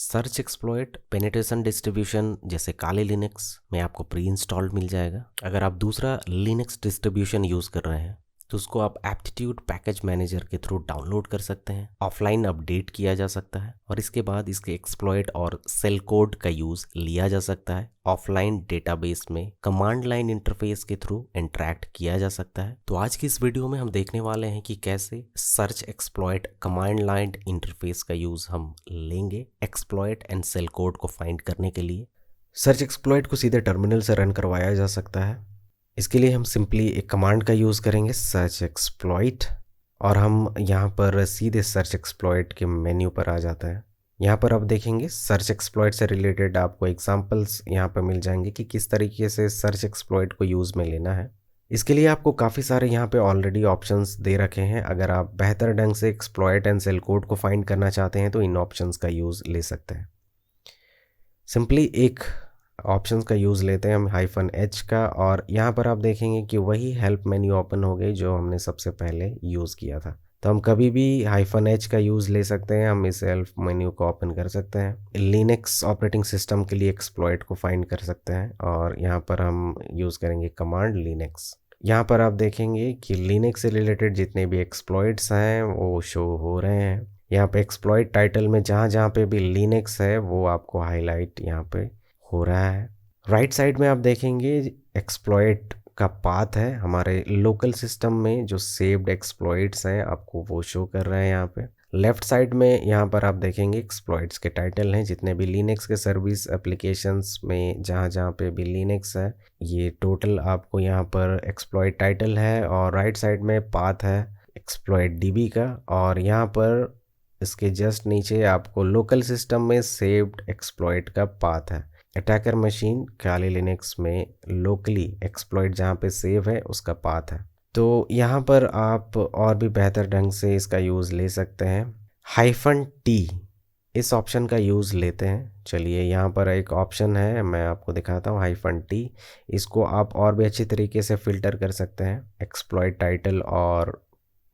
Search exploit penetration distribution जैसे काले Linux में आपको प्री इंस्टॉल्ड मिल जाएगा। अगर आप दूसरा लिनक्स डिस्ट्रीब्यूशन यूज़ कर रहे हैं तो उसको आप एप्टीट्यूड पैकेज मैनेजर के थ्रू डाउनलोड कर सकते हैं, ऑफलाइन अपडेट किया जा सकता है और इसके बाद इसके एक्सप्लॉइट और सेल कोड का यूज़ लिया जा सकता है। ऑफलाइन डेटाबेस में कमांड लाइन इंटरफेस के थ्रू इंटरैक्ट किया जा सकता है। तो आज की इस वीडियो में हम देखने वाले हैं कि कैसे search exploit command line interface का यूज़ हम लेंगे एक्सप्लॉइट एंड सेल कोड को फाइंड करने के लिए। सर्च एक्सप्लॉइट को सीधे टर्मिनल से रन करवाया जा सकता है। इसके लिए हम सिंपली एक कमांड का यूज़ करेंगे सर्च एक्सप्लॉइट और हम यहाँ पर सीधे सर्च एक्सप्लॉइट के मेन्यू पर आ जाता है। यहाँ पर आप देखेंगे सर्च एक्सप्लॉइट से रिलेटेड आपको एग्जांपल्स यहाँ पर मिल जाएंगे कि किस तरीके से सर्च एक्सप्लॉइट को यूज़ में लेना है। इसके लिए आपको काफ़ी सारे यहाँ पे ऑलरेडी ऑप्शंस दे रखे हैं। अगर आप बेहतर ढंग से एक्सप्लॉइट एंड सेल कोड को फाइंड करना चाहते हैं तो इन ऑप्शंस का यूज़ ले सकते हैं। सिंपली एक ऑप्शंस का यूज़ लेते हैं हम -H का और यहाँ पर आप देखेंगे कि वही हेल्प मेन्यू ओपन हो गई जो हमने सबसे पहले यूज़ किया था। तो हम कभी भी -H का यूज़ ले सकते हैं, हम इस हेल्प मेन्यू को ओपन कर सकते हैं। लिनक्स ऑपरेटिंग सिस्टम के लिए एक्सप्लॉइट को फाइंड कर सकते हैं और यहाँ पर हम यूज़ करेंगे कमांड लिनक्स। यहाँ पर आप देखेंगे कि लिनक्स से रिलेटेड जितने भी एक्सप्लॉइट्स हैं वो शो हो रहे हैं। यहाँ पे एक्सप्लॉइट टाइटल में जहाँ जहाँ पे भी लिनक्स है वो आपको हाईलाइट यहाँ पे हो रहा है। राइट साइड में आप देखेंगे एक्सप्लॉइट का पाथ है, हमारे लोकल सिस्टम में जो सेव्ड एक्सप्लॉइट्स हैं आपको वो शो कर रहे हैं यहाँ पे। लेफ्ट साइड में यहाँ पर आप देखेंगे एक्सप्लॉइट्स के टाइटल हैं, जितने भी लिनक्स के सर्विस एप्लीकेशंस में जहाँ जहाँ पे भी लिनक्स है ये टोटल आपको यहाँ पर एक्सप्लॉइट टाइटल है। और राइट साइड में पाथ है एक्सप्लॉइट डीबी का और यहाँ पर इसके जस्ट नीचे आपको लोकल सिस्टम में सेव्ड एक्सप्लॉइट का पाथ है। अटैकर मशीन काले लिनक्स में लोकली एक्सप्लॉइट जहाँ पे सेव है उसका पाथ है। तो यहाँ पर आप और भी बेहतर ढंग से इसका यूज़ ले सकते हैं। -T इस ऑप्शन का यूज़ लेते हैं। चलिए यहाँ पर एक ऑप्शन है, मैं आपको दिखाता हूँ -T। इसको आप और भी अच्छी तरीके से फ़िल्टर कर सकते हैं एक्सप्लॉइट टाइटल और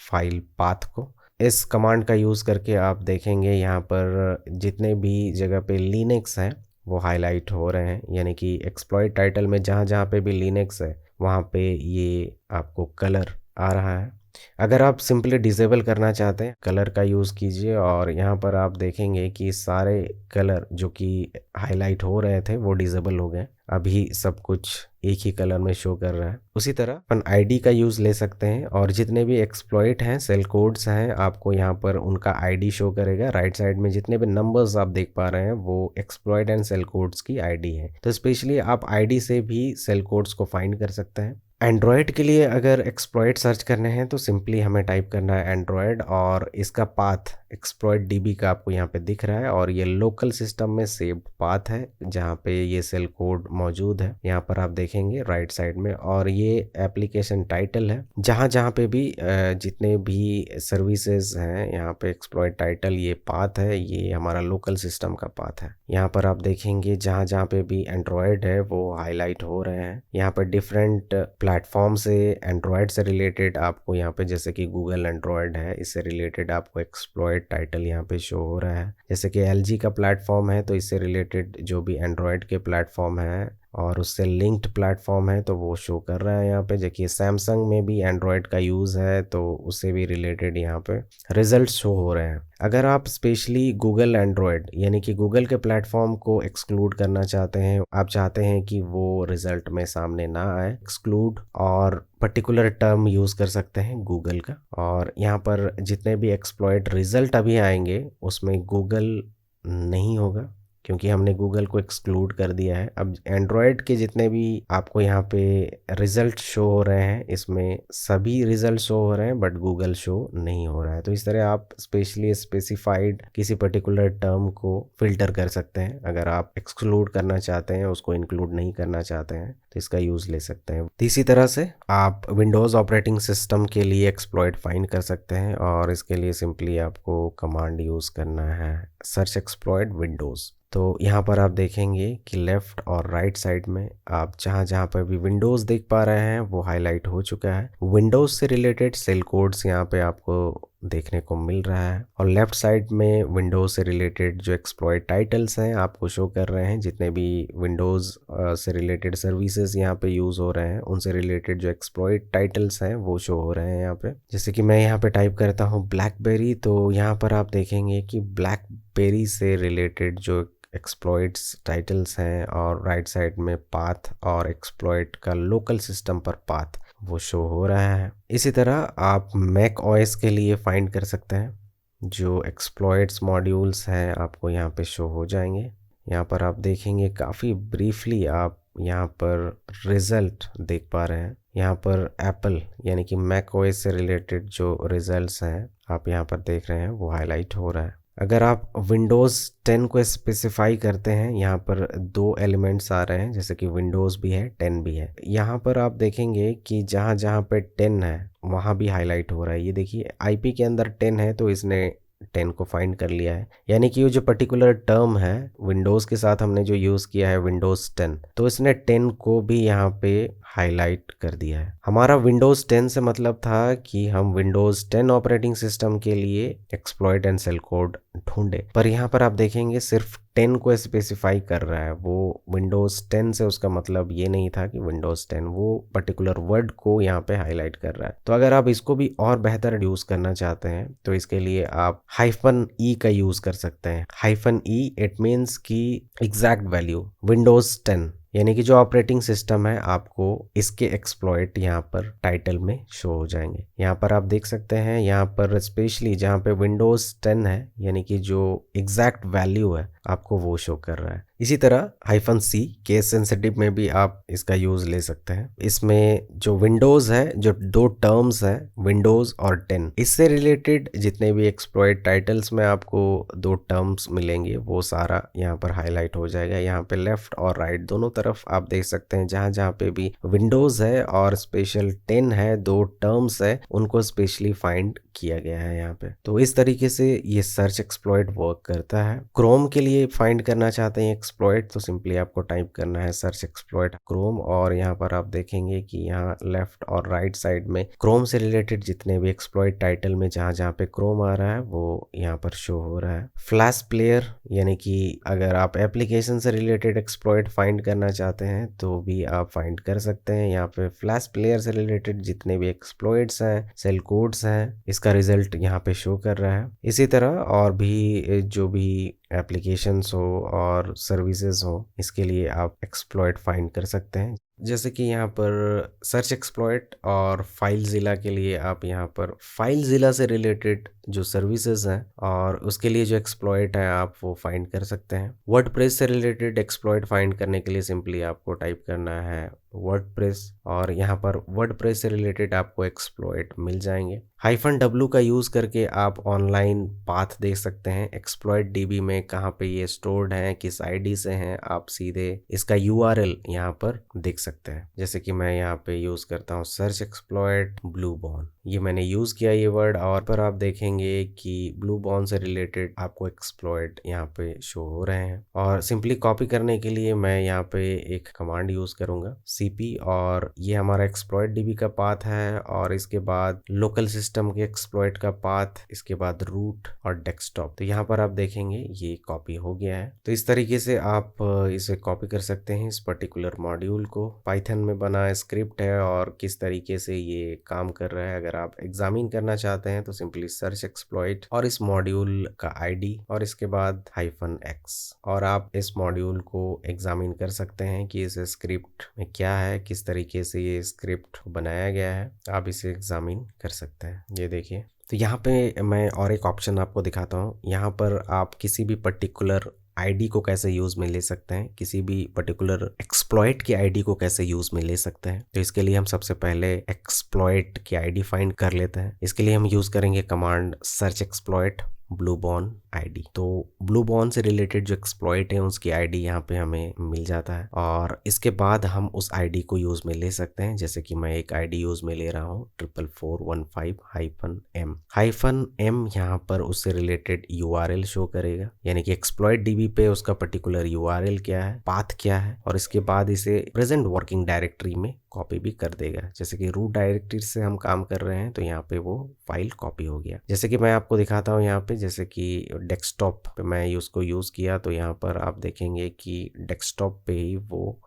फाइल पाथ को। इस कमांड का यूज़ करके आप देखेंगे यहाँ पर जितने भी जगह पे लिनक्स हैं वो हाईलाइट हो रहे हैं, यानी कि एक्सप्लॉइट टाइटल में जहाँ जहाँ पे भी लिनक्स है वहाँ पे ये आपको कलर आ रहा है। अगर आप सिंपली डिसेबल करना चाहते हैं कलर का यूज़ कीजिए और यहाँ पर आप देखेंगे कि सारे कलर जो कि हाईलाइट हो रहे थे वो डिसेबल हो गए, अभी सब कुछ एक ही कलर में शो कर रहा है। उसी तरह अपन आईडी का यूज़ ले सकते हैं और जितने भी एक्सप्लॉइट हैं सेल कोड्स हैं आपको यहाँ पर उनका आईडी शो करेगा। राइट साइड में जितने भी नंबर्स आप देख पा रहे हैं वो एक्सप्लॉइट एंड सेल कोड्स की आईडी है। तो स्पेशली आप आईडी से भी सेल कोड्स को फाइंड कर सकते हैं। एंड्रॉयड के लिए अगर एक्सप्लॉइट सर्च करने हैं तो सिंपली हमें टाइप करना है एंड्रॉयड और इसका पाथ एक्सप्लॉइट डीबी का आपको यहाँ पे दिख रहा है और ये लोकल सिस्टम में सेव्ड पाथ है जहाँ पे ये सेल कोड मौजूद है। यहाँ पर आप देखेंगे राइट साइड में और ये एप्लीकेशन टाइटल है, जहाँ जहाँ पे भी जितने भी सर्विसेज हैं यहाँ पे एक्सप्लॉइट टाइटल ये पाथ है, ये हमारा लोकल सिस्टम का पाथ है। यहाँ पर आप देखेंगे जहाँ जहाँ पे भी एंड्रॉयड है वो हाईलाइट हो रहे हैं। यहाँ पर डिफरेंट प्लेटफॉर्म से एंड्रॉयड से रिलेटेड आपको यहाँ पे जैसे कि गूगल एंड्रॉयड है, इससे रिलेटेड आपको एक्सप्लॉइट टाइटल यहाँ पे शो हो रहा है। जैसे कि LG का प्लेटफॉर्म है तो इससे रिलेटेड जो भी एंड्रॉयड के प्लेटफॉर्म है और उससे लिंक्ड प्लेटफॉर्म है तो वो शो कर रहा है यहाँ पे। देखिए सैमसंग में भी एंड्रॉयड का यूज़ है तो उससे भी रिलेटेड यहाँ पे रिजल्ट शो हो रहे हैं। अगर आप स्पेशली गूगल एंड्रॉयड यानी कि गूगल के प्लेटफॉर्म को एक्सक्लूड करना चाहते हैं, आप चाहते हैं कि वो रिजल्ट में सामने ना आए, एक्सक्लूड और पर्टिकुलर टर्म यूज़ कर सकते हैं गूगल का। और यहाँ पर जितने भी एक्सप्लॉइट रिजल्ट अभी आएंगे उसमें गूगल नहीं होगा क्योंकि हमने गूगल को एक्सक्लूड कर दिया है। अब एंड्रॉयड के जितने भी आपको यहाँ पे रिज़ल्ट शो हो रहे हैं इसमें सभी रिज़ल्ट शो हो रहे हैं बट गूगल शो नहीं हो रहा है। तो इस तरह आप स्पेशली स्पेसिफाइड किसी पर्टिकुलर टर्म को फिल्टर कर सकते हैं। अगर आप एक्सक्लूड करना चाहते हैं, उसको इंक्लूड नहीं करना चाहते हैं तो इसका यूज़ ले सकते हैं। इसी तरह से आप विंडोज़ ऑपरेटिंग सिस्टम के लिए एक्सप्लॉइट फाइंड कर सकते हैं और इसके लिए सिंपली आपको कमांड यूज़ करना है सर्च एक्सप्लॉइट विंडोज़। तो यहाँ पर आप देखेंगे कि लेफ़्ट और राइट साइड में आप जहाँ जहाँ पर भी विंडोज़ देख पा रहे हैं वो हाईलाइट हो चुका है। विंडोज़ से रिलेटेड सेल कोड्स यहाँ पे आपको देखने को मिल रहा है। और लेफ्ट साइड में विंडोज से रिलेटेड जो एक्सप्लॉइट टाइटल्स हैं आपको शो कर रहे हैं। जितने भी विंडोज से रिलेटेड सर्विसेज यहाँ पे यूज हो रहे हैं उनसे रिलेटेड जो एक्सप्लॉइट टाइटल्स हैं वो शो हो रहे हैं यहाँ पे। जैसे कि मैं यहाँ पे टाइप करता हूँ ब्लैकबेरी, तो यहाँ पर आप देखेंगे कि ब्लैकबेरी से रिलेटेड जो एक्सप्लॉइट्स टाइटल्स हैं और राइट साइड में पाथ और एक्सप्लॉइट का लोकल सिस्टम पर पाथ वो शो हो रहा है। इसी तरह आप मैक ओएस के लिए फाइंड कर सकते हैं। जो एक्सप्लॉइट्स मॉड्यूल्स हैं आपको यहाँ पे शो हो जाएंगे। यहाँ पर आप देखेंगे काफ़ी ब्रीफली आप यहाँ पर रिजल्ट देख पा रहे हैं। यहाँ पर एप्पल यानी कि मैक ओएस से रिलेटेड जो रिजल्ट्स हैं आप यहाँ पर देख रहे हैं वो हाईलाइट हो रहा है। अगर आप विंडोज़ 10 को स्पेसिफाई करते हैं, यहाँ पर 2 एलिमेंट्स आ रहे हैं, जैसे कि विंडोज़ भी है 10 भी है। यहाँ पर आप देखेंगे कि जहाँ जहाँ पे 10 है वहाँ भी हाईलाइट हो रहा है। ये देखिए आईपी के अंदर 10 है तो इसने 10 को फाइंड कर लिया है। यानी कि ये जो पर्टिकुलर टर्म है विंडोज़ के साथ हमने जो यूज़ किया है विंडोज़ 10, तो इसने 10 को भी यहाँ पे हाईलाइट कर दिया है। हमारा विंडोज़ 10 से मतलब था कि हम विंडोज़ 10 ऑपरेटिंग सिस्टम के लिए एक्सप्लॉइट एंड सेल कोड ढूंढे, पर यहाँ पर आप देखेंगे सिर्फ 10 को स्पेसिफाई कर रहा है। वो विंडोज़ 10 से उसका मतलब ये नहीं था कि विंडोज़ 10, वो पर्टिकुलर वर्ड को यहाँ पे हाईलाइट कर रहा है। तो अगर आप इसको भी और बेहतर यूज़ करना चाहते हैं तो इसके लिए आप -e का यूज़ कर सकते हैं। -e इट मीन्स की एग्जैक्ट वैल्यू विंडोज़ 10 यानी कि जो ऑपरेटिंग सिस्टम है आपको इसके एक्सप्लॉइट यहाँ पर टाइटल में शो हो जाएंगे। यहाँ पर आप देख सकते हैं यहाँ पर स्पेशली जहाँ पे विंडोज़ 10 है यानी कि जो एग्जैक्ट वैल्यू है आपको वो शो कर रहा है। इसी तरह -c केस सेंसिटिव में भी आप इसका यूज ले सकते हैं। इसमें जो विंडोज है, जो 2 टर्म्स हैं विंडोज और 10, इससे रिलेटेड जितने भी एक्सप्लॉइट टाइटल्स में आपको 2 टर्म्स मिलेंगे वो सारा यहाँ पर हाईलाइट हो जाएगा। यहाँ पे लेफ्ट और राइट दोनों तरफ आप देख सकते हैं जहाँ जहाँ पे भी विंडोज है और स्पेशल 10 है, 2 टर्म्स है, उनको स्पेशली फाइंड किया गया है यहाँ पे। तो इस तरीके से ये सर्च एक्सप्लॉइट वर्क करता है। क्रोम के लिए फाइंड करना चाहते हैं एक्सप्लॉइट तो सिंपली आपको टाइप करना है सर्च एक्सप्लॉइट क्रोम, और यहाँ पर आप देखेंगे कि यहाँ लेफ्ट और राइट साइड में क्रोम से रिलेटेड जितने भी एक्सप्लॉइट टाइटल में जहाँ जहाँ पे क्रोम आ रहा है वो यहाँ पर शो हो रहा है। फ्लैश प्लेयर यानी कि अगर आप एप्लीकेशन से रिलेटेड एक्सप्लॉइट फाइंड करना चाहते हैं तो भी आप फाइंड कर सकते हैं। यहाँ पे फ्लैश प्लेयर से रिलेटेड जितने भी एक्सप्लॉइट्स हैं, सेल कोड्स हैं, इसका रिजल्ट यहाँ पे शो कर रहा है। इसी तरह और भी जो भी एप्लीकेशंस हो और सर्विसेज हो इसके लिए आप एक्सप्लॉइट फाइंड कर सकते हैं। जैसे कि यहाँ पर सर्च एक्सप्लॉइट और फाइलज़िला के लिए आप यहाँ पर फाइलज़िला से रिलेटेड जो सर्विसेज हैं और उसके लिए जो एक्सप्लॉइट है आप वो फाइंड कर सकते हैं। वर्डप्रेस से रिलेटेड एक्सप्लॉइट फाइंड करने के लिए सिंपली आपको टाइप करना है वर्डप्रेस और यहाँ पर वर्डप्रेस से रिलेटेड आपको एक्सप्लॉइट मिल जाएंगे। -w का यूज़ करके आप ऑनलाइन पाथ देख सकते हैं एक्सप्लॉइट डीबी में कहाँ पे ये स्टोर्ड हैं, किस आईडी से हैं, आप सीधे इसका URL यहाँ पर देख सकते हैं। जैसे कि मैं यहाँ पे यूज़ करता हूँ सर्च एक्सप्लॉइट ब्लूबॉर्न, ये मैंने यूज़ किया ये वर्ड, और पर आप देखेंगे कि ब्लूबॉर्न से रिलेटेड आपको एक्सप्लॉइट यहाँ पे शो हो रहे हैं। और सिंपली कॉपी करने के लिए मैं यहाँ पे एक कमांड यूज़ करूँगा cp, और ये हमारा एक्सप्लॉइट डीबी का पाथ है और इसके बाद लोकल सिस्टम के एक्सप्लॉइट का पाथ, इसके बाद रूट और डेस्कटॉप। तो यहाँ पर आप देखेंगे ये कॉपी हो गया है। तो इस तरीके से आप इसे कॉपी कर सकते हैं इस पर्टिकुलर मॉड्यूल को। पाइथन में बना स्क्रिप्ट है और किस तरीके से ये काम कर रहा है अगर आप एग्जामिन करना चाहते हैं तो सिंपली सर्च एक्सप्लॉइट और इस मॉड्यूल का आईडी और इसके बाद -x, और आप इस मॉड्यूल को एग्जामिन कर सकते हैं कि इस स्क्रिप्ट में क्या है, किस तरीके से ये स्क्रिप्ट बनाया गया है, आप इसे एग्जामिन कर सकते हैं। ये देखिए, तो यहाँ पे मैं और एक ऑप्शन आपको दिखाता हूँ। यहाँ पर आप किसी भी पर्टिकुलर आईडी को कैसे यूज़ में ले सकते हैं, किसी भी पर्टिकुलर एक्सप्लॉइट की आईडी को कैसे यूज़ में ले सकते हैं। तो इसके लिए हम सबसे पहले एक्सप्लॉइट की आईडी फाइंड कर लेते हैं। इसके लिए हम यूज़ करेंगे कमांड सर्च एक्सप्लॉइट ब्लूबॉर्न आईडी। तो ब्लूबॉर्न से रिलेटेड जो एक्सप्लॉइट है उसकी आईडी यहाँ पे हमें मिल जाता है और इसके बाद हम उस आईडी को यूज़ में ले सकते हैं। जैसे कि मैं एक आईडी यूज़ में ले रहा हूँ 44415-m। यहाँ पर उससे रिलेटेड URL शो करेगा, यानी कि एक्सप्लॉइट डीबी पे उसका पर्टिकुलर URL क्या है, पाथ क्या है, और इसके बाद इसे प्रेजेंट वर्किंग डायरेक्टरी में कॉपी भी कर देगा। जैसे कि रूट डायरेक्टरी से हम काम कर रहे हैं तो यहाँ पे वो फाइल कॉपी हो गया। जैसे कि मैं आपको दिखाता हूँ यहाँ पे, जैसे कि डेस्कटॉप पे मैं उसको यूज़ किया तो यहाँ पर आप देखेंगे कि डेस्कटॉप पे ही वो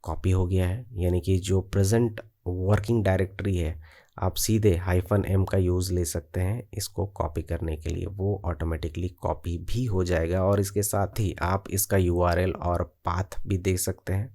कॉपी हो गया है। यानी कि जो प्रेजेंट वर्किंग डायरेक्टरी है आप सीधे -m का यूज़ ले सकते हैं इसको कॉपी करने के लिए, वो ऑटोमेटिकली कॉपी भी हो जाएगा। और इसके साथ ही आप इसका URL और पाथ भी दे सकते हैं।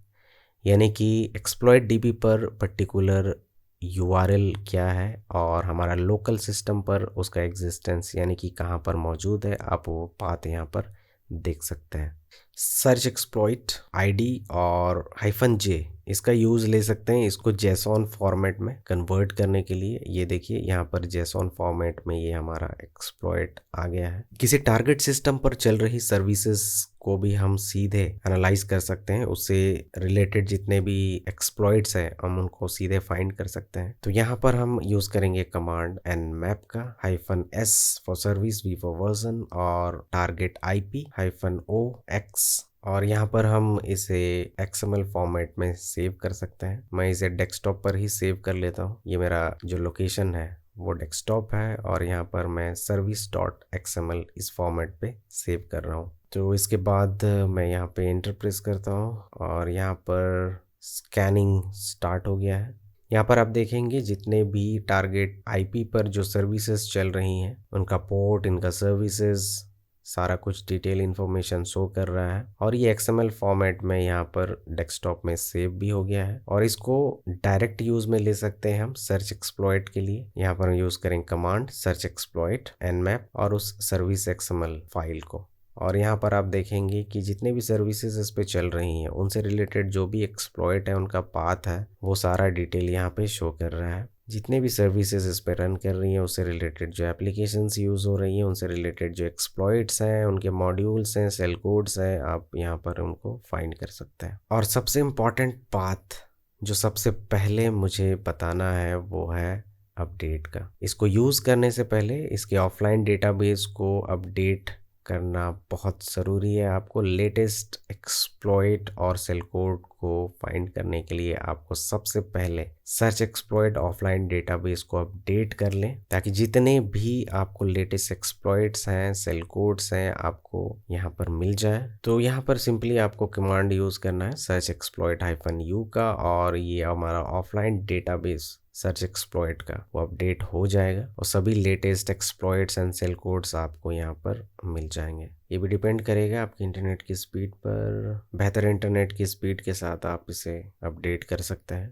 यानी कि एक्सप्लॉइट DB पर पर्टिकुलर URL क्या है और हमारा लोकल सिस्टम पर उसका एग्जिस्टेंस यानी कि कहाँ पर मौजूद है, आप वो पाथ यहाँ पर देख सकते हैं। सर्च एक्सप्लॉइट ID और -j इसका यूज़ ले सकते हैं इसको JSON फॉर्मेट में कन्वर्ट करने के लिए। ये देखिए यहाँ पर JSON फॉर्मेट में ये हमारा एक्सप्लॉइट आ गया है। किसी टारगेट सिस्टम पर चल रही सर्विसेज को भी हम सीधे एनालाइज कर सकते हैं, उससे रिलेटेड जितने भी एक्सप्लॉइट्स हैं हम उनको सीधे फाइंड कर सकते हैं। तो यहाँ पर हम यूज़ करेंगे कमांड nmap का -s for service, v for version और टारगेट IP -ox, और यहाँ पर हम इसे XML फॉर्मेट में सेव कर सकते हैं। मैं इसे डेस्कटॉप पर ही सेव कर लेता हूँ। ये मेरा जो लोकेशन है वो डेस्कटॉप है और यहाँ पर मैं service.xml इस फॉर्मेट पे सेव कर रहा हूँ। तो इसके बाद मैं यहाँ पे एंटर प्रेस करता हूँ और यहाँ पर स्कैनिंग स्टार्ट हो गया है। यहाँ पर आप देखेंगे जितने भी टारगेट IP पर जो सर्विसेज चल रही हैं उनका पोर्ट, इनका सर्विसेज, सारा कुछ डिटेल इन्फॉर्मेशन शो कर रहा है और ये XML फॉर्मेट में यहाँ पर डेस्कटॉप में सेव भी हो गया है। और इसको डायरेक्ट यूज में ले सकते हैं हम सर्च एक्सप्लॉइट के लिए। यहाँ पर हम यूज करेंगे कमांड सर्च एक्सप्लॉइट nmap और उस सर्विस XML फाइल को, और यहाँ पर आप देखेंगे कि जितने भी सर्विसेज इस पे चल रही हैं उनसे रिलेटेड जो भी एक्सप्लॉइट है उनका पाथ है वो सारा डिटेल यहाँ पे शो कर रहा है। जितने भी सर्विसेज इस पे रन कर रही हैं उससे रिलेटेड जो एप्लीकेशंस यूज़ हो रही हैं उनसे रिलेटेड जो एक्सप्लॉइट्स हैं, उनके मॉड्यूल्स हैं, सेल कोड्स हैं, आप यहाँ पर उनको फाइंड कर सकते हैं। और सबसे इम्पॉर्टेंट बात जो सबसे पहले मुझे बताना है वो है अपडेट का। इसको यूज़ करने से पहले इसके ऑफलाइन डेटाबेस को अपडेट करना बहुत ज़रूरी है। आपको लेटेस्ट एक्सप्लॉइट और सेल कोड को फाइंड करने के लिए आपको सबसे पहले सर्च एक्सप्लॉइट ऑफलाइन डेटाबेस को अपडेट कर लें, ताकि जितने भी आपको लेटेस्ट एक्सप्लॉइट्स हैं, सेल कोड्स हैं, आपको यहाँ पर मिल जाए। तो यहाँ पर सिंपली आपको कमांड यूज़ करना है सर्च एक्सप्लॉइट -u का, और ये हमारा ऑफलाइन डेटाबेस सर्च एक्सप्लॉइट का वो अपडेट हो जाएगा और सभी latest exploits and shell codes आपको यहाँ पर मिल जाएंगे। ये भी डिपेंड करेगा आपकी इंटरनेट की स्पीड पर। बेहतर इंटरनेट की स्पीड के साथ आप इसे अपडेट कर सकते हैं।